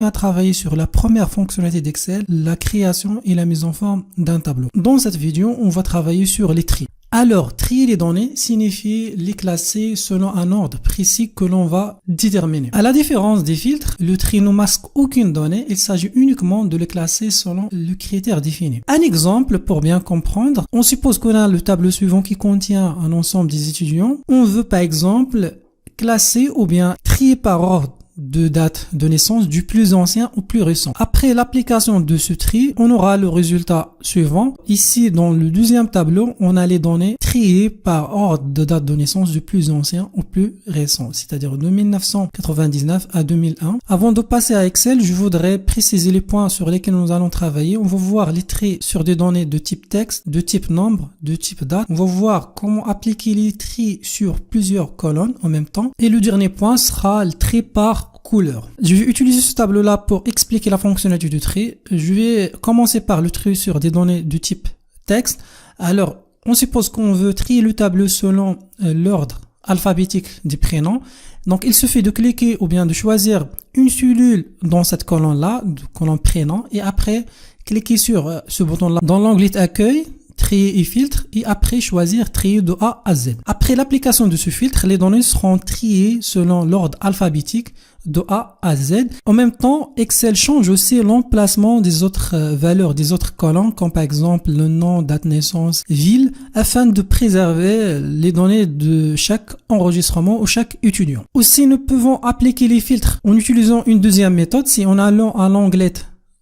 à travailler sur la première fonctionnalité d'Excel, la création et la mise en forme d'un tableau. Dans cette vidéo, on va travailler sur les tris. Alors, trier les données signifie les classer selon un ordre précis que l'on va déterminer. À la différence des filtres, le tri ne masque aucune donnée, il s'agit uniquement de les classer selon le critère défini. Un exemple pour bien comprendre, on suppose qu'on a le tableau suivant qui contient un ensemble des étudiants. On veut par exemple classer ou bien trier par ordre de date de naissance du plus ancien au plus récent. Après l'application de ce tri, on aura le résultat suivant. Ici, dans le deuxième tableau, on a les données triées par ordre de date de naissance du plus ancien au plus récent, c'est-à-dire de 1999 à 2001. Avant de passer à Excel, je voudrais préciser les points sur lesquels nous allons travailler. On va voir les tris sur des données de type texte, de type nombre, de type date. On va voir comment appliquer les tris sur plusieurs colonnes en même temps. Et le dernier point sera le tri par couleur. Je vais utiliser ce tableau-là pour expliquer la fonctionnalité du tri. Je vais commencer par le tri sur des données de type texte. Alors, on suppose qu'on veut trier le tableau selon l'ordre alphabétique des prénoms. Donc, il suffit de cliquer ou bien de choisir une cellule dans cette colonne-là, colonne prénom, et après, cliquer sur ce bouton-là dans l'onglet accueil, trier et filtre, et après choisir trier de A à Z. Après l'application de ce filtre, les données seront triées selon l'ordre alphabétique de A à Z. En même temps, Excel change aussi l'emplacement des autres valeurs, des autres colonnes, comme par exemple le nom, date de naissance, ville, afin de préserver les données de chaque enregistrement ou chaque étudiant. Aussi, nous pouvons appliquer les filtres en utilisant une deuxième méthode, c'est en allant à l'onglet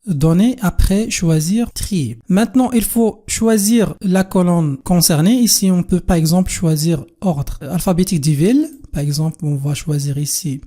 données, après choisir trier. Maintenant, il faut choisir la colonne concernée. Ici, on peut par exemple choisir ordre alphabétique des villes. Par exemple, on va choisir ici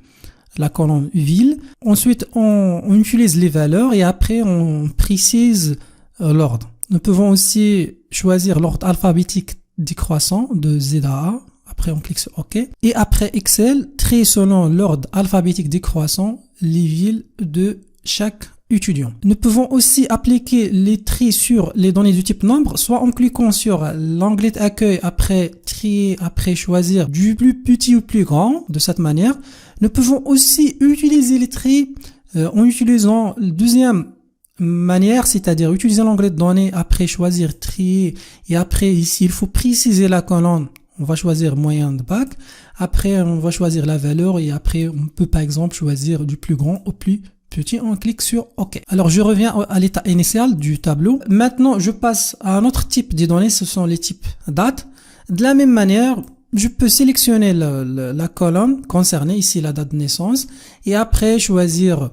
la colonne ville. Ensuite, on utilise les valeurs et après, on précise l'ordre. Nous pouvons aussi choisir l'ordre alphabétique décroissant de Z à A. Après, on clique sur OK. Et après Excel, trie selon l'ordre alphabétique décroissant les villes de chaque étudiant. Nous pouvons aussi appliquer les tris sur les données du type nombre, soit en cliquant sur l'onglet accueil, après trier, après choisir du plus petit au plus grand, de cette manière. Nous pouvons aussi utiliser les tris en utilisant la deuxième manière, c'est-à-dire utiliser l'onglet données, après choisir trier, et après ici, il faut préciser la colonne. On va choisir moyen de bac, après on va choisir la valeur, et après on peut par exemple choisir du plus grand au plus petit, on clique sur OK. Alors, je reviens à l'état initial du tableau. Maintenant, je passe à un autre type de données, ce sont les types date. De la même manière, je peux sélectionner la colonne concernée, ici la date de naissance, et après choisir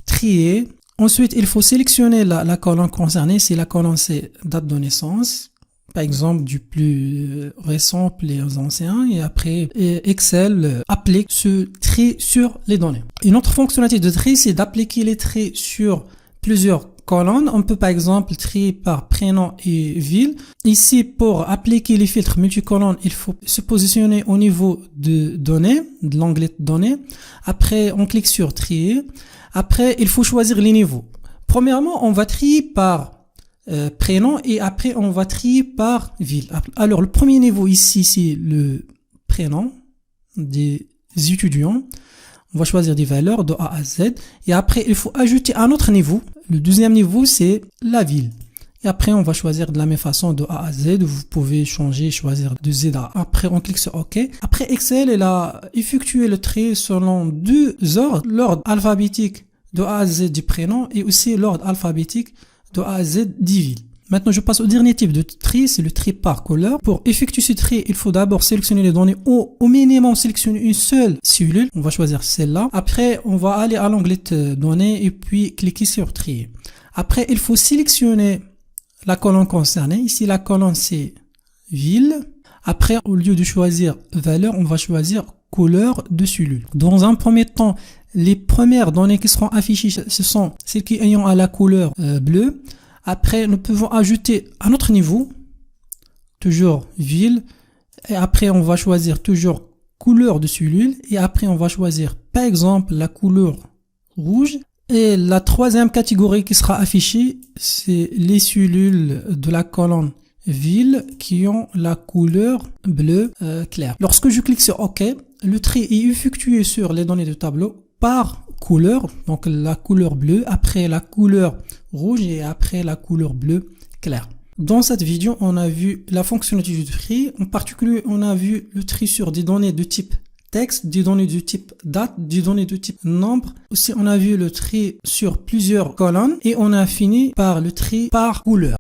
trier. Ensuite, il faut sélectionner la colonne concernée, si la colonne c'est date de naissance, par exemple du plus récent, plus ancien, et après Excel applique ce tri sur les données. Une autre fonctionnalité de tri, c'est d'appliquer les tris sur plusieurs colonnes. On peut par exemple trier par prénom et ville. Ici, pour appliquer les filtres multicolonnes, il faut se positionner au niveau de données, de l'onglet données. Après, on clique sur trier. Après, il faut choisir les niveaux. Premièrement, on va trier par prénom et après on va trier par ville. Alors le premier niveau ici c'est le prénom des étudiants. On va choisir des valeurs de A à Z et après il faut ajouter un autre niveau. Le deuxième niveau c'est la ville. Et après on va choisir de la même façon de A à Z. Vous pouvez changer, choisir de Z à A. Après on clique sur OK. Après Excel il a effectué le tri selon deux ordres. L'ordre alphabétique de A à Z du prénom et aussi l'ordre alphabétique de A à Z des villes. Maintenant, je passe au dernier type de tri, c'est le tri par couleur. Pour effectuer ce tri, il faut d'abord sélectionner les données ou au minimum sélectionner une seule cellule. On va choisir celle-là. Après, on va aller à l'onglet données et puis cliquer sur trier. Après, il faut sélectionner la colonne concernée. Ici, la colonne c'est ville. Après, au lieu de choisir valeur, on va choisir couleur de cellule. Dans un premier temps, les premières données qui seront affichées, ce sont celles qui ayant à la couleur bleue. Après, nous pouvons ajouter un autre niveau, toujours ville. Et après, on va choisir toujours couleur de cellule. Et après, on va choisir, par exemple, la couleur rouge. Et la troisième catégorie qui sera affichée, c'est les cellules de la colonne ville qui ont la couleur bleu clair. Lorsque je clique sur OK, le tri est effectué sur les données du tableau par couleur, donc la couleur bleue, après la couleur rouge et après la couleur bleue claire. Dans cette vidéo, on a vu la fonctionnalité du tri. En particulier, on a vu le tri sur des données de type texte, des données de type date, des données de type nombre. Aussi, on a vu le tri sur plusieurs colonnes et on a fini par le tri par couleur.